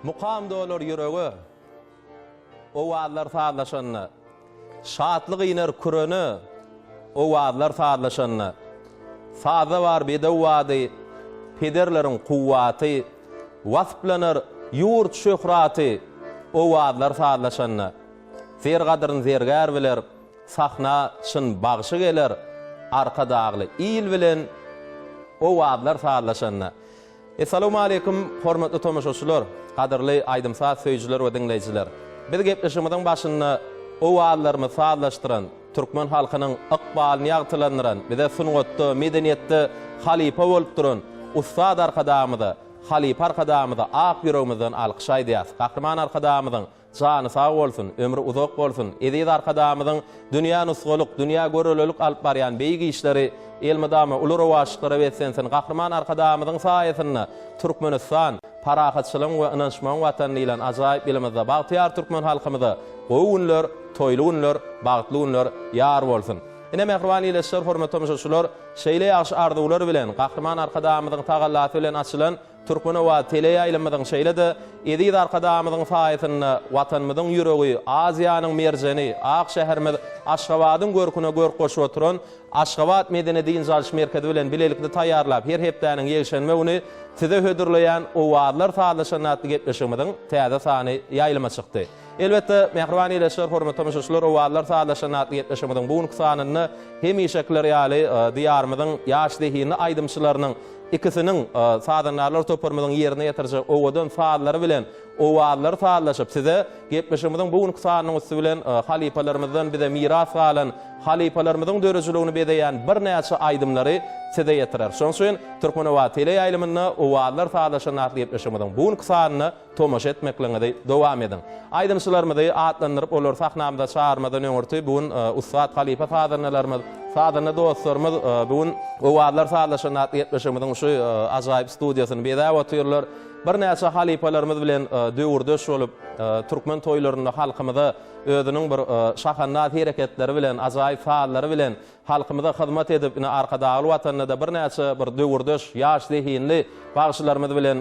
Muqam dolar yüröge, o vaadlar sağlaşanna, şatlık iner kürönü, o vaadlar sağlaşanna, sağda var bedevvadı, pederlerin kuvvatı, vasıplanır yurt şöhratı, o vaadlar sağlaşanna, zergadırın zergar biler, sahna şın bağışı gelir, arka dağlı il bilen, o vaadlar sağlaşanna. Assalamu alaikum, hormatly tomoşaçylar, qadirli aýdymsaz söýjiler we dinleýijiler. Biz gepleşigimiň başynda o wagtlarmy sağlaşdyran, türkmen halkynyň ykbalyny ýagtylandyran, bize sungatda, medeniýetde halipa bolup duran ustad arkadamyda, halipa arkadamyda ak ýüregimizden alkyş aýdýas. Gahrman arkadamyň jany sag bolsun, ömrü uzak bolsun. Ediz arkadamyň dünýä nusgalyk, dünýä görellik alyp barýan beýgi işleri elmedama ular owaşyklara wetsensin. Gahrman arkadamyň saýasynda Türkmenistan parahatçylyk we ynançmaň watany bilen ajaýyp elimizde bagtyar türkmen halkymyza goýunlar, toýlugunlar, bagtlygunlar ýar bolsun. Ine mehriban ýyleşler, hormatly müşahitler, şeýle ýaşy arzuwlar bilen Gahrman arkadamyň tagallaty bilen açylan Türkmen we teleýaýlymyň şeýlede ediz arkadamyň saýasynda watanymyzyň ýüregi, Aziýanyň merjeni, Ak şäherimiz Aşgabatyň görküne görk goşup oturan Aşgabat Medeniýet Ýyňjalyş merkezi bilen bilelikde taýýarlap her hepdäniň ýeşenmegini size hödürleýän o wagtlar sağlaşan atly gepleşigimiň täze sany ýaýlyma çykdy. Elbetde mehriban ýyleşler, hormatly müşahitler, o wagtlar sağlaşan atly gepleşigimiň bu sanyny hemişekler ýaly diýarymyzyň ýaş dehini aýdymçylarynyň ikisinin sadanlarlar toparmadan yerine yatıracak owadan faallary bilen o wagtlar faallaşyp size gepleşigimiň bu sanyny üstü bilen halipalarymyzdan bize miras galan halipalarymyzyň dörejiligini bedeýän bir näçe aýdymlary size ýetirer. Şoň üçin Türkmen we teleýaýlymyny o wagtlar faallaşan atly gepleşigimiň bu sanyny tomaşa etmekleňe dowam edin. Aýdymçylarymyzy atlandyryp olar sahnamyzda çağırmadan öňürti bu ustad halipa fadanlarymyz Sadana dostlarymyz bugün o wagtlar sağlaşan atly gepleşigimiň şu ajaýyp studiýasyny beýdäp oturýarlar. Bir näçe halipalarymyz bilen döwürdeş bolup türkmen toýlaryny halkymyza özüniň bir şahanat hereketleri bilen, ajaýyp faallary bilen halkymyza hyzmat edip ine arkadagy watanyda bir näçe bir döwürdeş ýaş zehinli bagşylarymyz bilen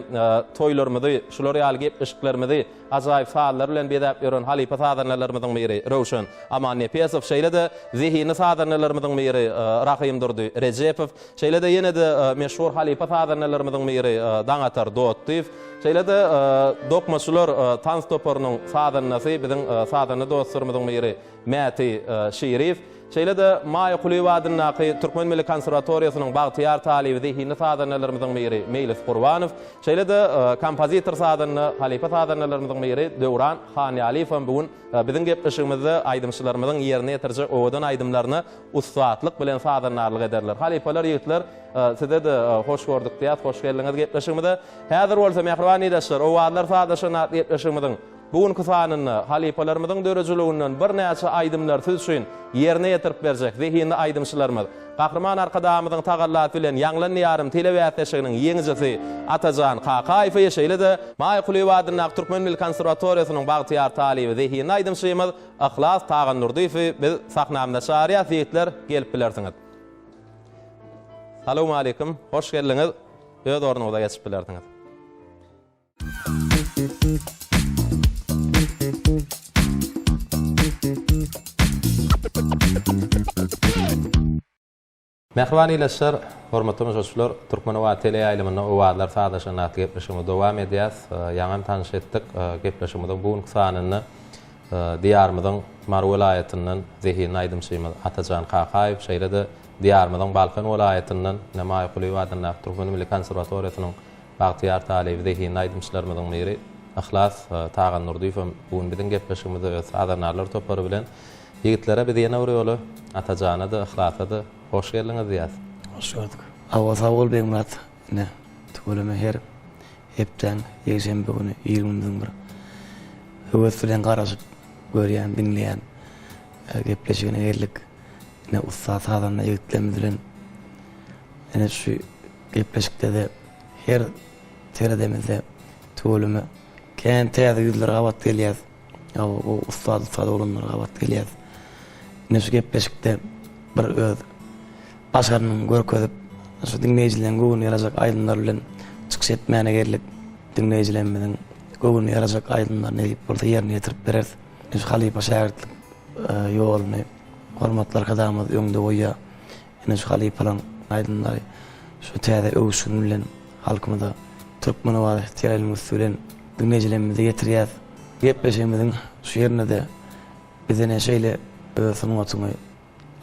toýlarymyzy, şular ýaly gepleşiklerimizi ajaýyp faallar bilen beýdäp ýören halipa sadanlarymyzyň biri Rowşan Amannepesow, şeýle-de zehini sadanlarymyzyň biri Rahim Durdy Rejepow, şeýle-de ýene-de meşhur halipa sadanlarymyzyň biri Daňatar Dowutdiýew, şeýle-de dokmaçylar tans toparynyň sadanlary biziň sadany dostlarymyzyň biri Mäti Şerif, şeýle-de Maýa Kulywadyň naky Türkmen Milli Konserwatoriýasynyň bagtyar talibi zehini sadanlarymyzyň biri Meýlis Gurbanow, şeýle-de kompozitor sadany halipa sadanlarymyzyň biri Döwran Hanyaliýew bugün biziň gepleşigimizde aýdymçylarymyzyň ýerine ýetirjek owadan aýdymlaryny ustadlyk bilen sadanlarlyk ederler. Halipalar ýigitler size de hoş gördük diýip hoş geldiňiz gepleşigimizde. Häzir bolsa mehriban ýyleşler, o wagtlar sağlaşan atly gepleşigimiň bugünkü sanyny halipalarymyzyň dörejiliginiň bir näçe aýdymlar siz üçin ýerine ýetirip berjek zehini aýdymçylarymyz. Gahrman arkadamyzyň tagallaty bilen ýanglan ýarym telewiýatçylygynyň ýeňijisi Atajan Qaqaýew ýeşeýle-de Maýa Kulywadyň Türkmen Milli Konserwatoriýasynyň bagtyar talibi zehini aýdymçymyz Ihlas Tagan Nurdiýew biz sahnamda şahryýat ýigitler gelip bilersiňiz. Assalamu alaikum, hoş geldiňiz. Öz ornuňyza geçip bilersiňiz. Mehriban ýyleşler, hormatly müşahitler, Türkmen we teleýaýlymyny o wagtlar sağlaşan atly gepleşigimiň dowam edýäs. Ýaňam tanış etdik gepleşigimiň bugün sanyny diýarymyzyň Mar welaýatynyň zehini aýdymçymyz Atajan Qaqaýew, şeýle-de diýarymyzyň Balkan welaýatynyň Maýa Kulywadyň Türkmen Milli Konserwatoriýasynyň bagtyar talibi zehini aýdymçylarymyzyň biri Ihlas Tagan Nurdiýew bugün biziň gepleşigimizde öz adanarlar topary bilen ýigitlere bir ýene bir ýoly Atajana da Ihlasa da hoş geldiňiz diýäs. Hoş gördük. Awa sag bol beýmat. Ne? Tugulmy her hepden ýeşembe güni 20-njiň bir höwes bilen garaşyp görýän, dinleýän gepleşigine geldik. Ne ustad sadanly ýigitlerimiz bilen ene şu gepleşikde de her teredemizde tugulmy kän täze ýüzler gabat gelýär. O ustad sadolanlar gabat gelýär. Ne şu gepleşikde bir öz başgarynyň görkezip şu dinleýijilerin göwüni ýarazak aýdymlar bilen çykyş etmäne gerlik dinleýijilerimiziň göwün yarajak aýdymlar ne diýip bolsa ýerine ýetirip berer. Şu halipa şähertlik ýoluny hormatlar kadamyz öňde goýýar. Ene şu halipalan aýdymlary şu täze öwüşün bilen halkymyza türkmen we ihtiyarlarymyz bilen dinleýilerimizi getirýär. Gepleşigimiziň şu ýerine de bize näşeýle sunumatyny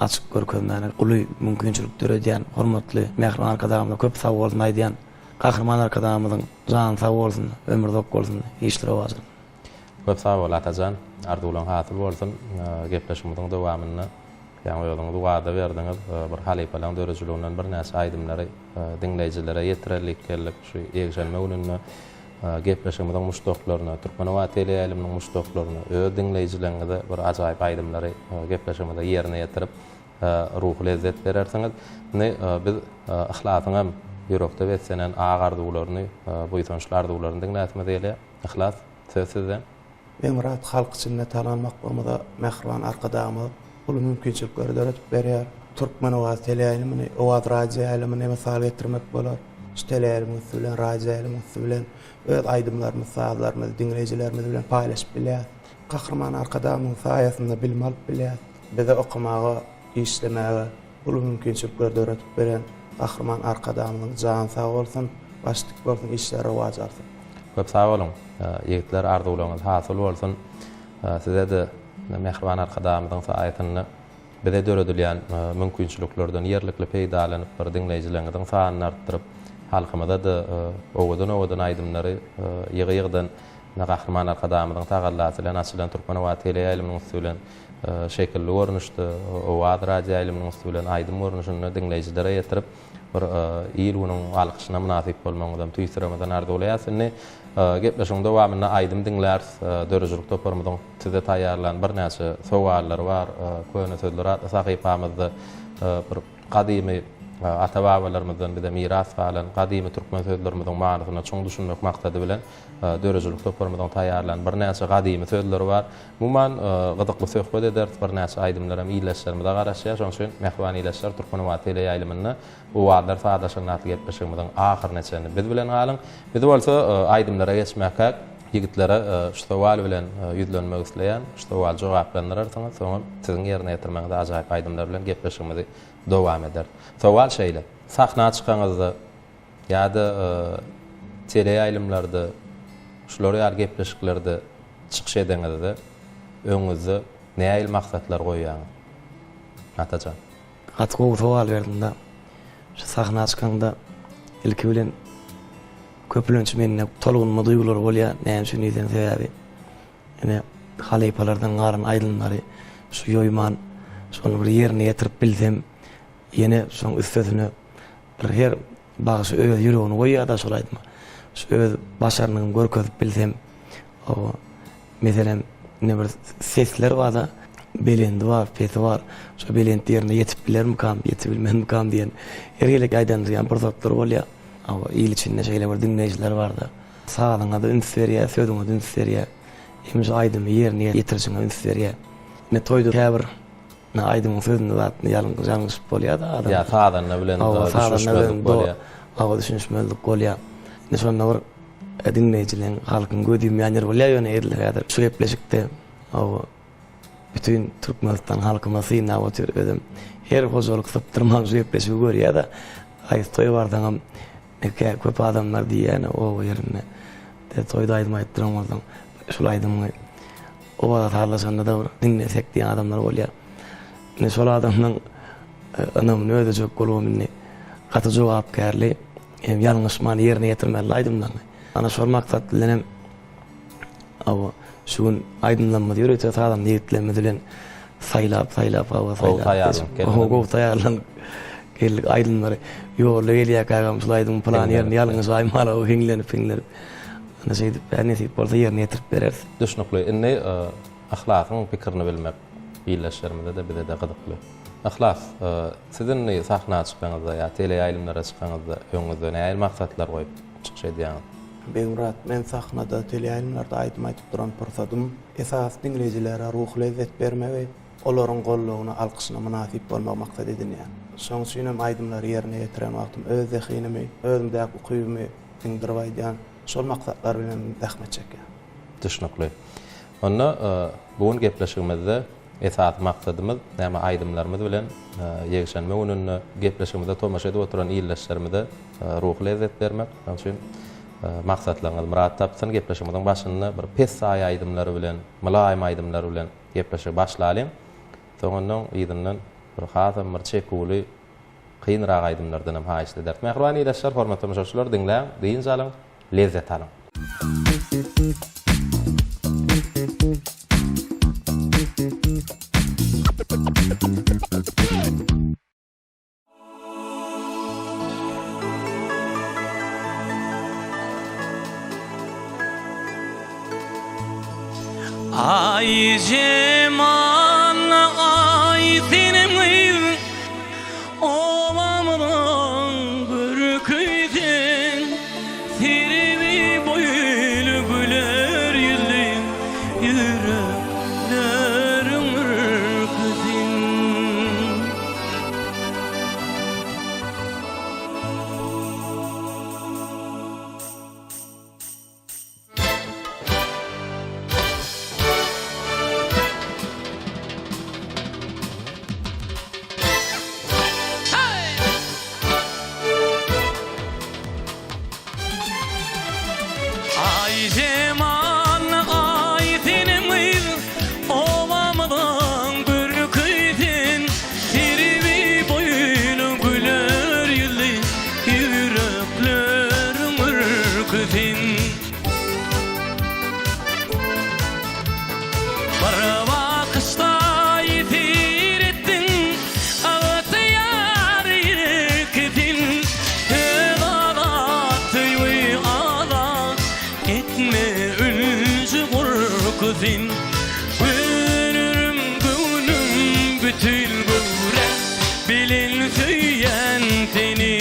açyk görkezmäne uly mümkinçilikler edýän hormatly mehriban arkadaşlarymyza köp sag bolsun aýdýan kahraman arkadaşlarymyzyň jany sag bolsun, ömür dok bolsun, işleri bolsun. Köp sag bol Atajan, arzuwlaryň hasyl bolsun. Gepleşigimiziň dowamyny ýa-ni ýoluňy duada berdiňiz. Bir halipalan dörejiliginden bir näçe aýdymlary dinleýjilere ýetirerlik keldik. Şu ýegşenme gününde gepleşigimiziň muşdoklaryny, Türkmen we teleýaýlymyň muşdoklaryny, öz dinleýjilerine de bir ajaýyp aýdymlary gepleşigimizde ýerine ýetirip ruh lezzet berersiňiz. Biz ihlasyň hem ýürekde betsenen agardyklaryny, buýsançlardyklaryny dinlätme diýeli. Ihlas sizden. Memrat halk içinde tanınmak bolmada mehriban arkadaşymyz uly mümkinçilikleri döretip berýär. Türkmen we teleýaýlymyny, owaz radio ýaýlymyny mesal getirmek bolar. Şu teleýaýlymyz bilen, radio ýaýlymyz bilen öz aýdymlarymyz, sazlarymyz, dinleýijilerimiz bilen paýlaşyp bilýär. Kahraman arkadaşymyň saýasynda bilim alyp bilýär. Bize okumaga, işlemäge uly mümkinçilikleri döretip beren kahraman arkadaşymyň jany sag bolsun, başlyk bolsun, işleri rowaj alsyn. Köp sag bolun. Ýigitler arzuwlaryňyz hasyl bolsun. Size de mehriban arkadaşymyzyň saýatyny bize döredilýän mümkinçiliklerden ýerlikli peýdalanyp bir dinleýjileriniň sanyny artdyryp halkymyza da owadan aýdymlary ýygy-ýygydan kahraman arkadaşymyzyň tagallasy bilen açylan Türkmen we teleýaýlymyň usulen şekilli görnüşde owaz radio ýaýlymyň usulen aýdym görnüşini dinleýjilere ýetirip bir ýyl onuň alkyşyna munasyp bolmagydan tüýsüremeden arzuwlaýasyny gepleşiň dowamyny aýdym dinlär dörejilik toparmyň size taýýarlan bir näçe sowallar bar. Köne sözler sahypamyzda bir gadymy ata-babalarymyzdan bize miras galan gadymy türkmen sözlerimizin manysyna çoň düşünmek maksady bilen dörejilik toparmyň taýýarlan bir näçe gadymy sözler bar. Muman gydykly söhbet eder, bir näçe aýdymlara ýyleşlerimize garaşýar. Şoň üçin mehriban ýyleşler Türkmen we teleýaýlymyny bu wagtlar saýdaşynaty gepleşigimiziň ahir neçeni biz bilen galyň. Biz bolsa aýdymlara geçmäke ýigitlere şu sowal bilen ýüzlenmek isleýän, şu sowal jogaplandyrarsňyz, soňra siziň ýerine ýetirmekde ajaýyp aýdymlar bilen gepleşigimizi dowam eder. Sowal şeýle, sahna çykangyzda ýa-da teleýaýlymlarda şular ýar gepleşiklerde çykyş edeňizde öňüňizde näýil maksatlar goýýaňyz? Atajan. Atgow sowal berdim da. Şu sahna çykanda ilki bilen köpülünç menne tolgunma duygular bolýar, näme üçin diýen sebäbi. Ene halipalardan garan aýdymlary şu ýoýman, şonu bir ýerine ýetirip bilsem, ýene şoň üstüne bir her bagyşy öz ýüregini goýýar da şol aýdym. Şu öz başaryny görkezip bilsem, o meselen ne bir sesler bar da, belendi bar, peti bar. Şu belend ýerine ýetip bilermikam, ýetip bilmemikam diýen ergelik aýdanýan bir zatlar bolýar. Ama iyil içinde şeyler var, dinleyiciler vardı. Sağlığına da üns veriyor, sözüne de üns veriyor. Hemiz aydımı yerine getirişine üns veriyor. Ne toydu kâbir, ne aydımın sözünde zaten yalnız bolya da adam. Ya sağdan ne bilen düşünüşmezlik bolya. Hava düşünüşmezlik bolya. Ne sonra var dinleyicilerin halkın gödüğüm yanır bolya yöne edilir yadır. Şu gepleşikte bütün Türkmenistan halkıma sıyına otur ödüm. Her hozoluk sıptırmam şu gepleşik görüyor da ayıstoyu vardan köp adamlar diýýär o ýerine de toýda aýdym aýtdyramazdan şol aýdymmy o wagt halaşanda da dinlesek diýen adamlar bolýar. Ne şol adamnyň anamyny ödejek bolmagyny gaty jogap berli, hem ýalňyşmany ýerine ýetirmeli aýdymlar. Ana şol maksat bilen awa şu gün aýdymlanmady ýöreýär adam niýetlenme bilen saýlap taýýarlan geldik aydınları yoğurlu geliyor kagam sulaydım plan yerini yalnız aymala o hinglenip ana şey ben neyse bolsa yerine yetirip berersin. Düşünükli inni ahlakyň pikirini bilmek ýyleşlerimize de bize de gydykly. Ahlas sizin sahna çykangyzda ýa teleýaýlymlara çykangyzda öňüňizde näýil maksatlar goýup çykyş edýäňiz? Beýmurat, men sahnada teleýaýlymlarda aýdym aýtyp duran pursadım. Esas dinleýjilere ruh lezzet bermegi, olaryň gollugyna alkyşyna munasyp bolmak maksat edinýär. Şoň üçin hem aýdymlary ýerine ýetiren wagtym öz zehinimi, özümde ukybymy dindirip aýdýan şol maksatlar bilen zähmet çekýär. Düşünükli. Onda bugun gepleşigimizde esas maksadymyz näme aýdymlarymyz bilen ýegişenme önünde gepleşigimizde tomaşa edip oturan ýerleşlerimize ruh lezzet bermek. Şoň üçin maksatlaryňyz murat tapsyn gepleşigimiziň başynda bir pes aýdymlary bilen, mylaýym aýdymlary bilen gepleşip başlaýan. Soňondan ýygynyň bir hasam bir çekuli kynrak aýdymlardan hem haýysly dert. Mehriban ýerleşler, hormatly müşahitler, diňläň, diýin jalyň, lezzet alyň. Ay ceman ay senin ovamdan bürküydün sirvi boylu güler yüzlü yüreklerim ürküdün. Ay ceman ay senin ovamdan bürküydün sirvi boylu güler yüzlü yüreklerim ürküdün. Bir bakışta yitir ettin ağıtı yar yürküdün. Ağlattı yuy ağlat etme ülcü korkudun. Gönlüm gönlüm bütün göre bilin söyyen seni.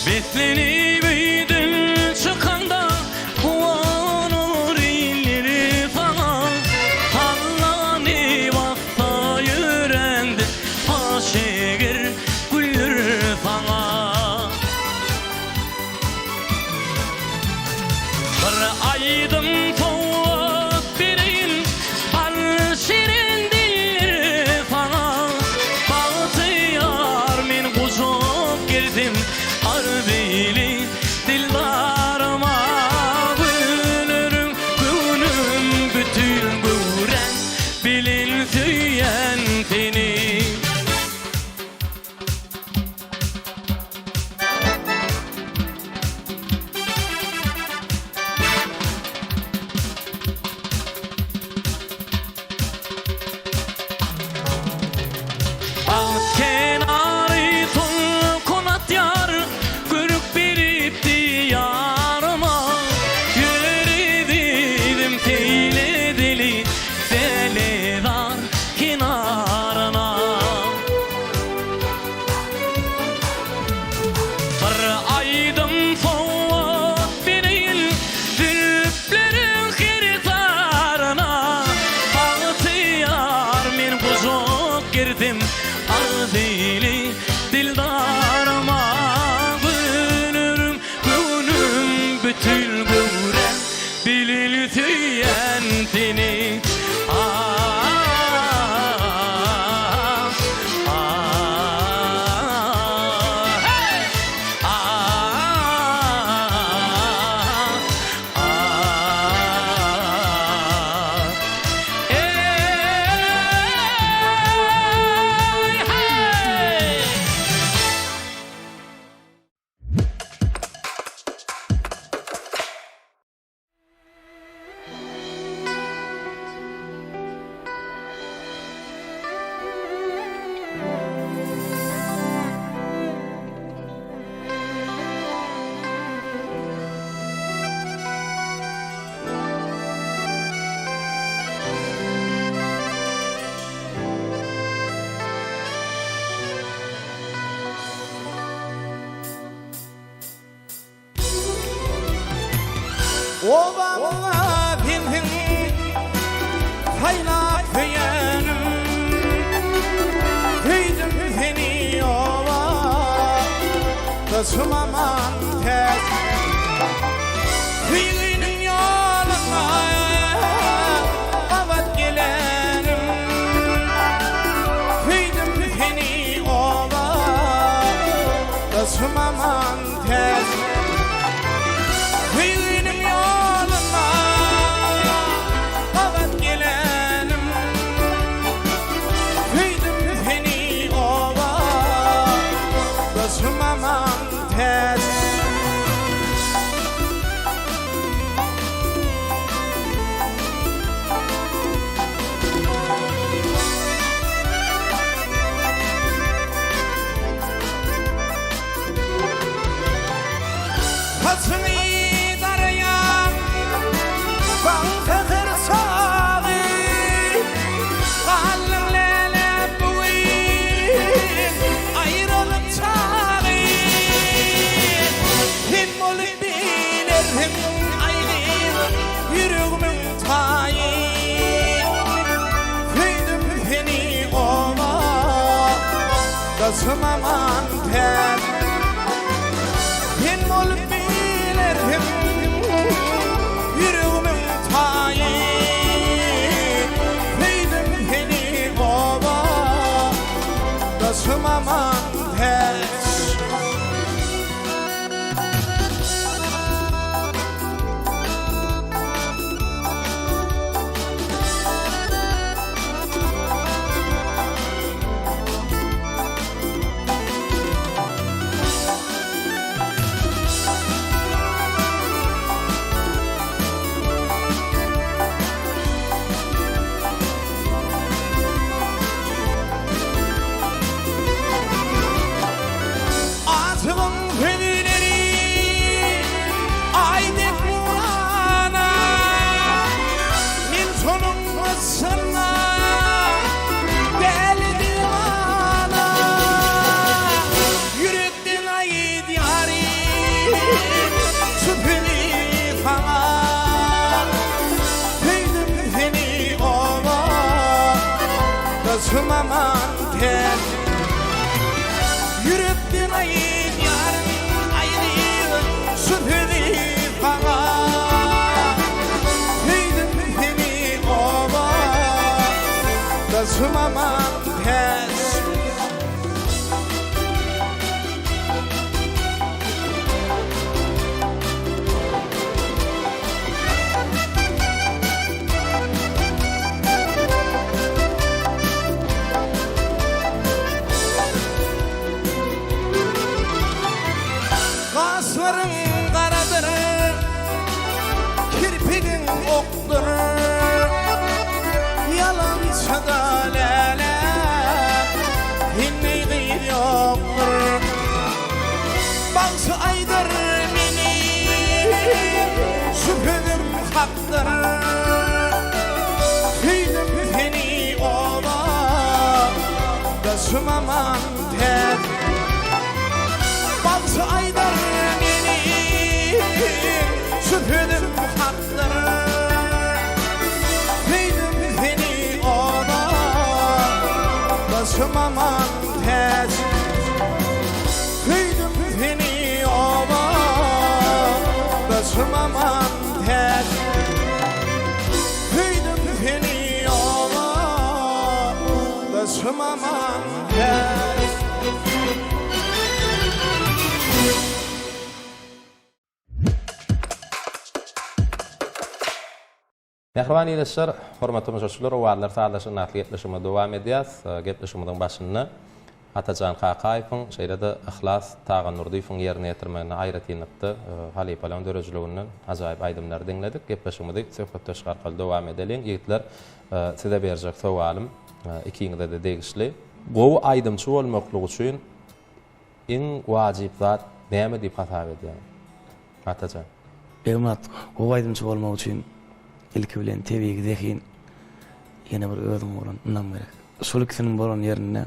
Beslenip büyüdün çıkanda kuanur illeri sana. Allah ne vasta yüreğinde paşegir güller sana. Bir aydım soğuk bireyim bal şirin dilleri sana. Bağıtıyar men kucak girdim ardili dildarıma. Gülürüm gönlüm bütün gören bilin söyyen seni. Ağız kenarı son konat yar görüp birip diyarıma. Yürü dedim teyle deli deledar kenarına. Bir aydım soğuk bireyim zülüplerin hirtarına. Bağıtıyar men kucak girdim ardili dildarıma. Gönlüm gönlüm bütün gören bilil söyyen seni. Hey! Ey! Hey! Obama dinhin haylap yenim Hüydüm seni ova Taşımaman tez Hüydüm yoluna Kavat gelenim Hüydüm seni ova Taşımaman tez Hüydüm yoluna Kavat gelenim Hüydüm seni ova Taşımaman tez Hasını darayam Bağtahır sağı Kalın lele buğin Ayrılık çağı Him olup bilirim ayrı Yüreğimin tayı Hüydüm seni ova Taşımaman ter Him olup bilirim Yüreğimin tayı Hüydüm seni ova Taşımaman tez Atımın hünerleri Aydek Muran'a Nilton'un masına Deli divana Yürekten ayet yarim Süpürü falan Hüydüm seni ova Taşımaman ter Yürekten ayet yarın ayrı Süpürü falan Hüydüm seni ova Taşımaman tez Kasların karadır Kirpiğin oktur Yalança da lele Hinni gıyır yoktur Bazı aydır beni Süpürüm haktır Hüydüm seni ova Taşımaman ter Bazı aydır beni Süpürüm haktır Hüydüm seni ova Taşımaman tez Hüydüm seni ova Taşımaman tez Hüydüm seni ova Taşımaman tez Mehriban ýeşler, hormatly müşahireler, owalar sağlaşyň näsliýetleşime dowam edýäs. Gepleşimizden başynda Atajan Kakaýewiň şeýle-de Ihlas Tagan Nurdiýewiň ýerine ýetirmegine aýrat ýynykdy. Halipalan dörejliginiň ajaýyp aýdymlary diňledik. Gepleşimizde söhbetdeş garkaly dowam edelim. Ýigitler, size berjek sowalym ikiňizde de degişli. Gowy aýdymçy bolmaklygy üçin iň wajyp zat näme diýip hasap edýär? Atajan. Beýmat, gowy aýdymçy bolmak üçin ilki bilen tebigi dehin ýene bir özüm bolan nam gerek. Şol ikisiniň bolan ýerine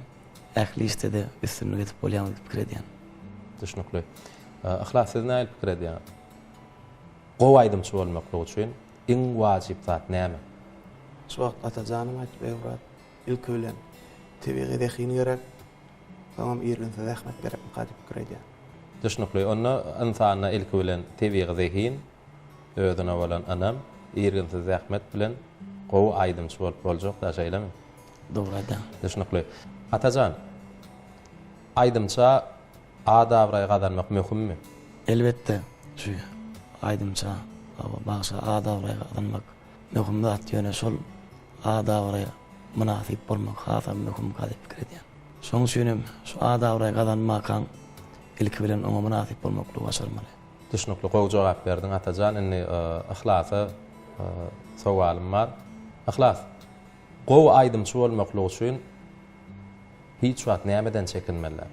ähli istede üstünlük edip bolýan diýip pikir edýän. Düşnükli. Ihlas siz näme pikir edýän? gowy aýdymçy bolmaklygy üçin iň wajyp zat näme? Şu wagt atajanym aýtyp berýär. İlk ölen tebiği dehini gerek. Tamam ýerinde zähmet gerek gadyp pikir edýär. Düşnükli onu insana ilk bilen tebiği zihin özüne bolan anam ýerinde zähmet bilen gowy aýdymçy bolup boljak da şeýlemi? Dogry aýdym. Düşnükli. Atajan aýdymça adabry gadanmak möhümmi? Elbette şu aýdymça bagşa adabry gadanmak möhüm zat ýöne şol adabry münasip bolmak hasam möhüm gadyp pikir edýär. Şoň üçin şu adabry gadanmakan ilk bilen oňa münasip bolmakly başarmaly. Düşnükli gowy jogap berdiň atajan, inni ihlasy sowalym bar. Ihlas. Gowy aýdymçy bolmaklygy üçin hiç wagt nämeden çekinmeler?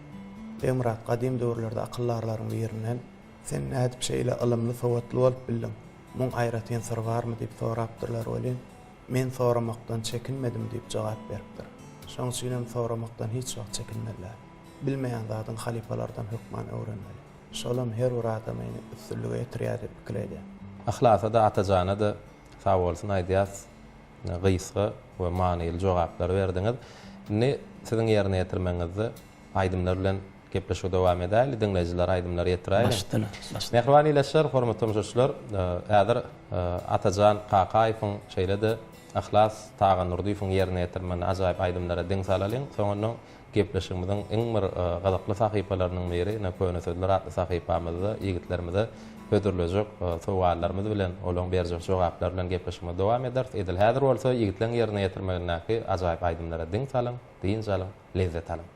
Emrat qadim döwürlerde akyllarlaryň birinden sen nädip şeýle ılymly sowatly bolup bildim. Muň aýratyn sır barmy diýip sorapdyrlar bolýan. Men soramakdan çekinmedim diýip jogap beripdir. Şoň üçin soramakdan hiç wagt çekinmeler. Bilmeýän zadyň halifalardan hukman öwrenmeli. Şolam her bir adamyny üstünlüge ýetirýär diýip pikir edýär. Ahlasa da atajana da sağ bolsun aýdýas. Gysga we manyly jogaplar berdiňiz. Ne siziň ýerine ýetirmeňizdi aýdymlar bilen gepleşip dowam edäli, dinleýijiler aýdymlary ýetiräýler. Başdyna. Mehriban ileşler, hormatly müşahitler, häzir Atajan Qaqaýewiň şeýledi, Ahlas Tagan Nurdiýewiň ýerine ýetirmeni ajaýyp aýdymlara diň salalyň. Soňra gepleşigimiziň iň bir gazaply sahypalarynyň biri, näköne sözler atly sahypamyzda ýigitlerimize ödürlejek sowallarymyz bilen olaň berjek jogaplar bilen gepleşmege dowam eder. Edil häzir bolsa ýigitleriň ýerine ýetirmegindäki ajaýyp aýdymlara diň salyň, diň salyň, lezzet alyň.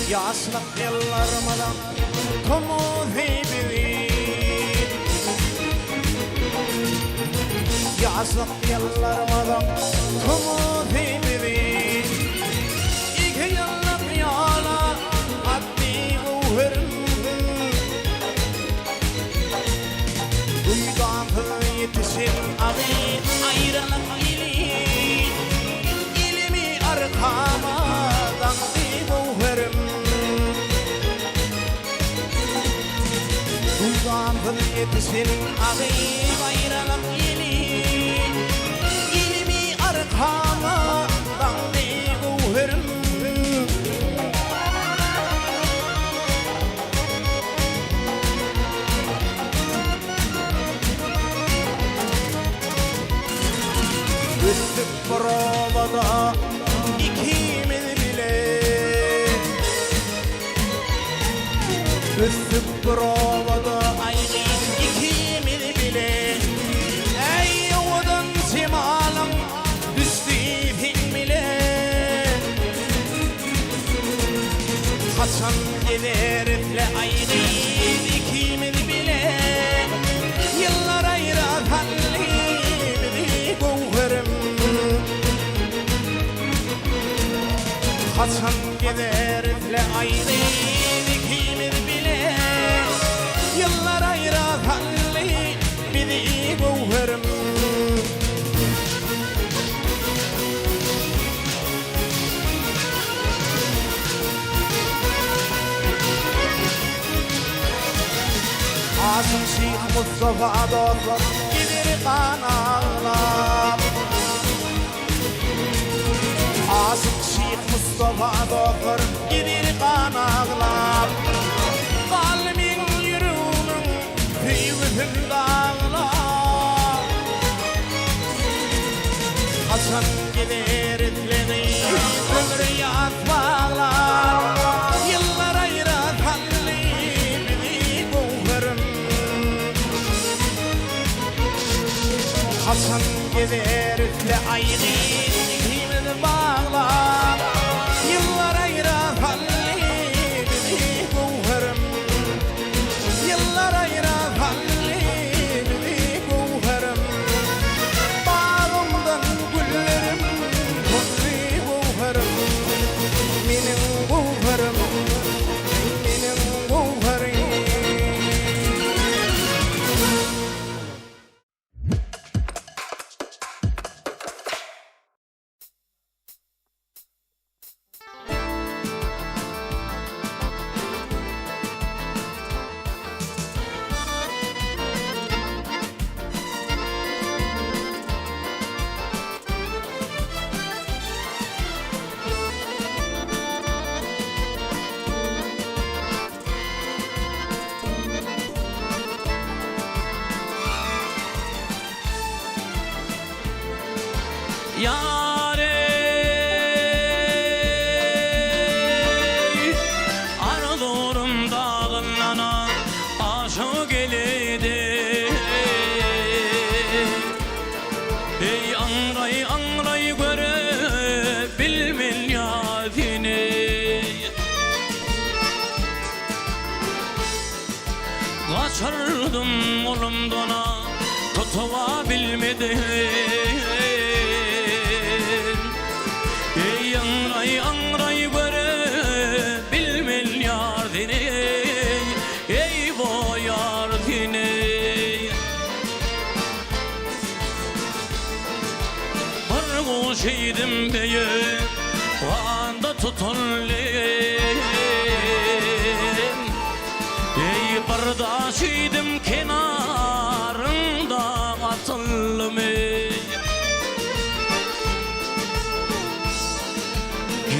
Yaşlık yıllarımdan komut heybiri Yaşlık yıllarımdan komut heybiri İki yıllık yana adli uğurun Duydan yetişin ağın ayrılık ili İlimi arkamadan Duydan yetişin ağın ayrılık ili İlimi arkamadan uğurun Üstüp provada ikimiz bile Üstüp provada ayrı ikimiz bile Ey odan simalım düştüğün bile Kaçan giderifle ayrı ikimiz bile Yıllar ayratan Kaçan giderifle ayrı ikimiz bile Yıllar ayratan bizi gowherim Asım Şeyh Mustafa dostlar gider kanağlar Asım Şeyh Mustafa dostlar gider kanağlar Kalbimin yüreğinin hüyütün dağlar Kaçan gider itleni ömrü yatmağlar Yıllar ayratan bizi gowherim Kaçan gider itle ayrı bağlar Yıllar ayratan bizi gowherim Yıllar ayratan bizi gowherim Bağımdan güllerim Huzri gowherim Menin gowherim Menin Yare arzurum dağınlana aşık eledi. Ey angray angray göre bilmel yadini. Kaçırdım olumdan tutuva bilmedim. Ey angray angray göre bilmel yardini. Ey bu yardini. Bir kuş idim beye anda tutullim. Ey bardaş idim kenarında atılım.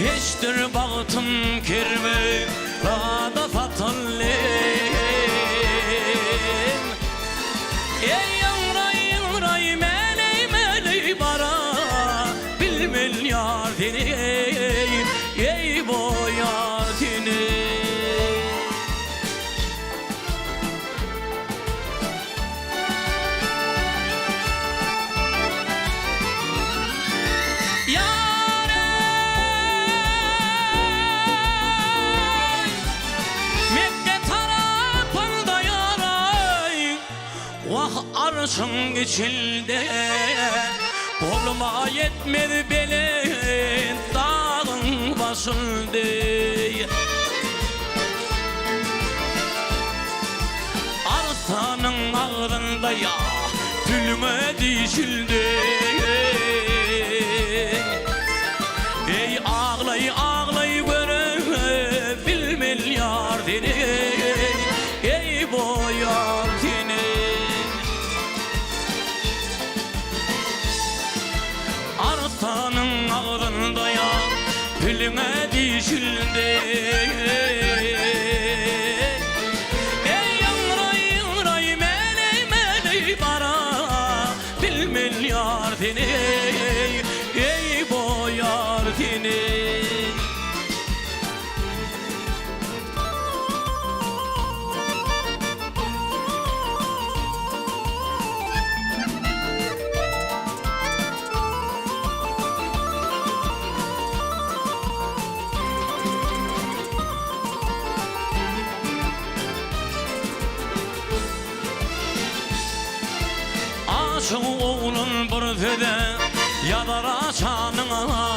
Geçtir bağıtım kirme rada fatallım. Ey yangray yangray meley meley bara bilmel yardini. Ey bu yardini. Arşın geçildi, koluma yetmedi belin dağın basıldı. Arsanın ağrında ya tülüme dişildi. Ey ağlay ağlay göre bilmel yardini. Ey bu yardini. Arsanın ağrında ya tülüme dişildi. Ey yangray yangray meley meley bara bilmel yardini. Ey bu yardini. Aşık oğlun bir fede yadara çanına.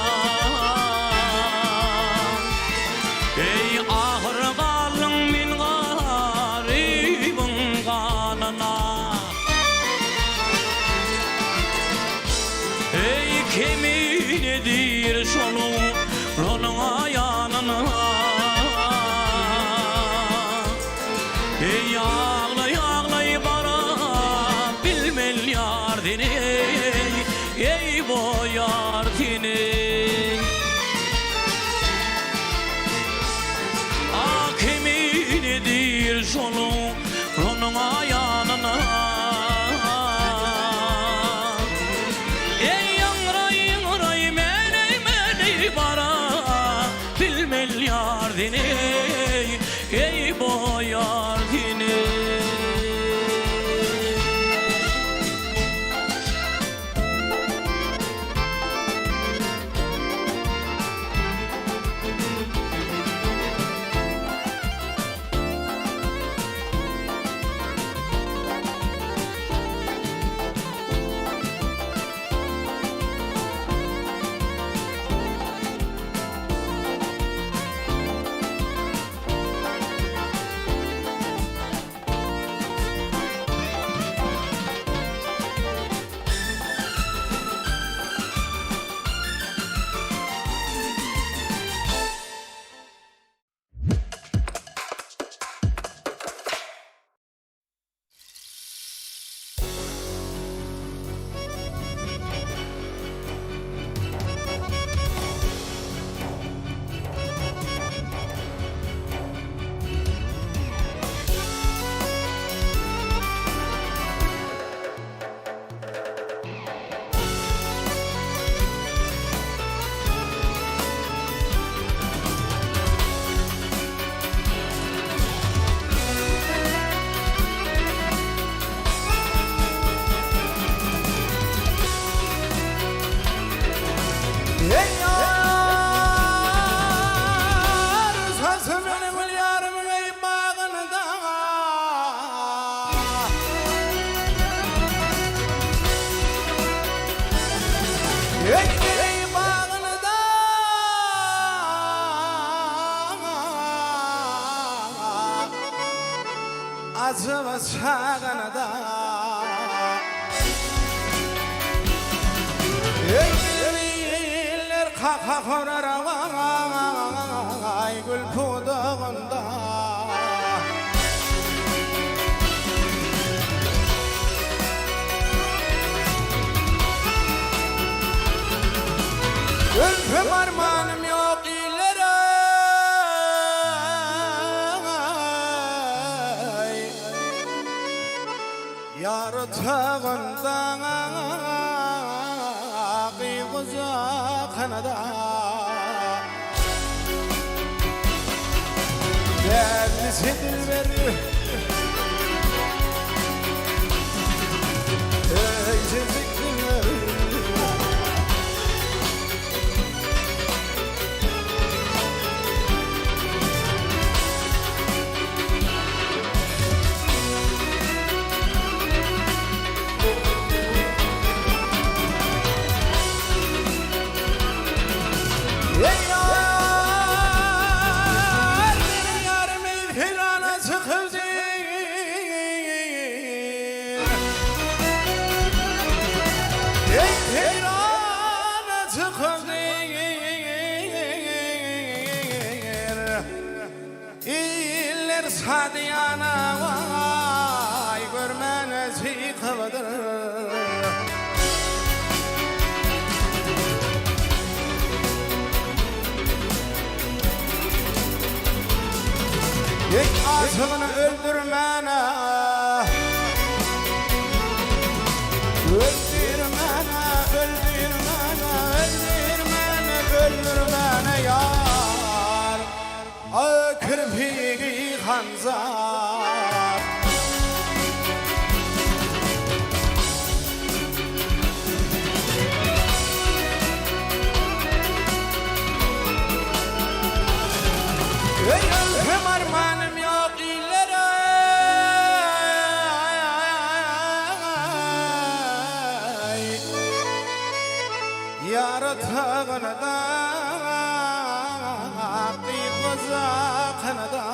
Ey ahır kalın min garibin kanına. Ey kemin edir şolu ronuna yanına. Ey ağlay ağlay bara bilmel yardini. Ey bu yardini. Kimin edir şolu ronuna yanına. Ey yangray yangray meley meley bara bilmel yardini. Ey bu yardini. Ey yar, sazı benim yarımın ey bağında. Ey bağında, azıma sağında. Eller kaka korara vay gül pudağında. Ölpüm armanım yok illere. Yar tağında Kanada Değerlisi dilberi Ey cezik dilberi İller sadiyana vay görmenesi kıvıdır. Ey aşığını öldürmene, öldürmene, öldürmene, öldürmene, öldürmene yar. Ay kirpiği hanzar. Ey ölüm armanım yok illere. Yaratağına da kıyıza kanada.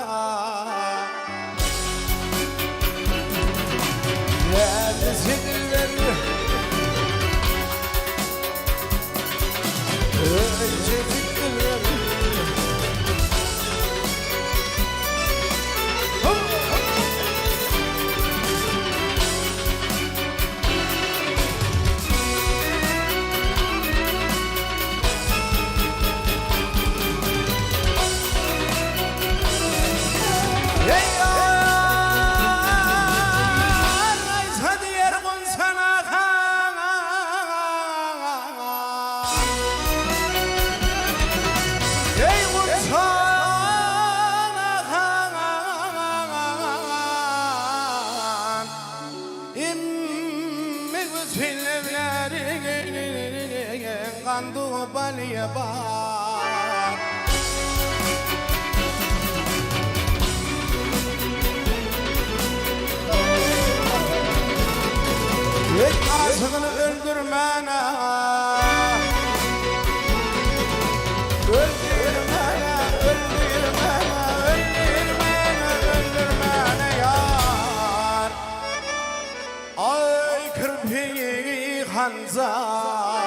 Neredesindir verir. Ey çetiktir verir. Kandu baliye bak. Ey aşığını öldürmene, öldürmene, öldürmene, öldürmene, öldürmene yar. Ay kirpiği hanzar.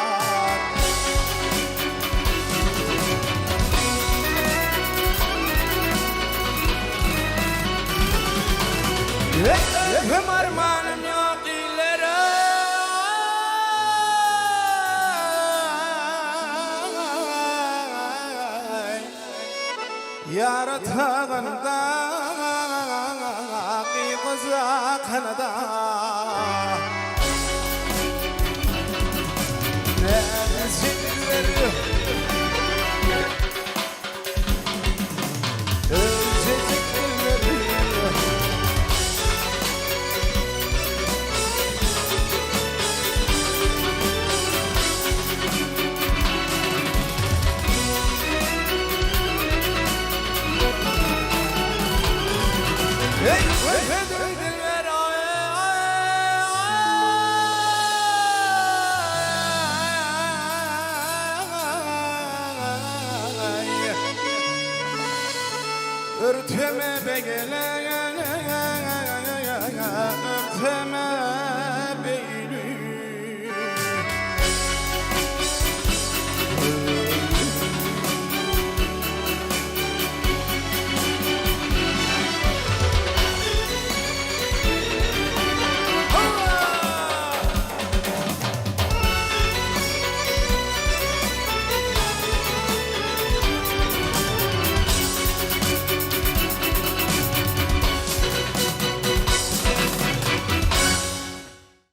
Öpüm armanım yok illere. Yaratağında kıyıza kanada. Neredesindir verir. Ölçecektir verir. örteme begele, örteme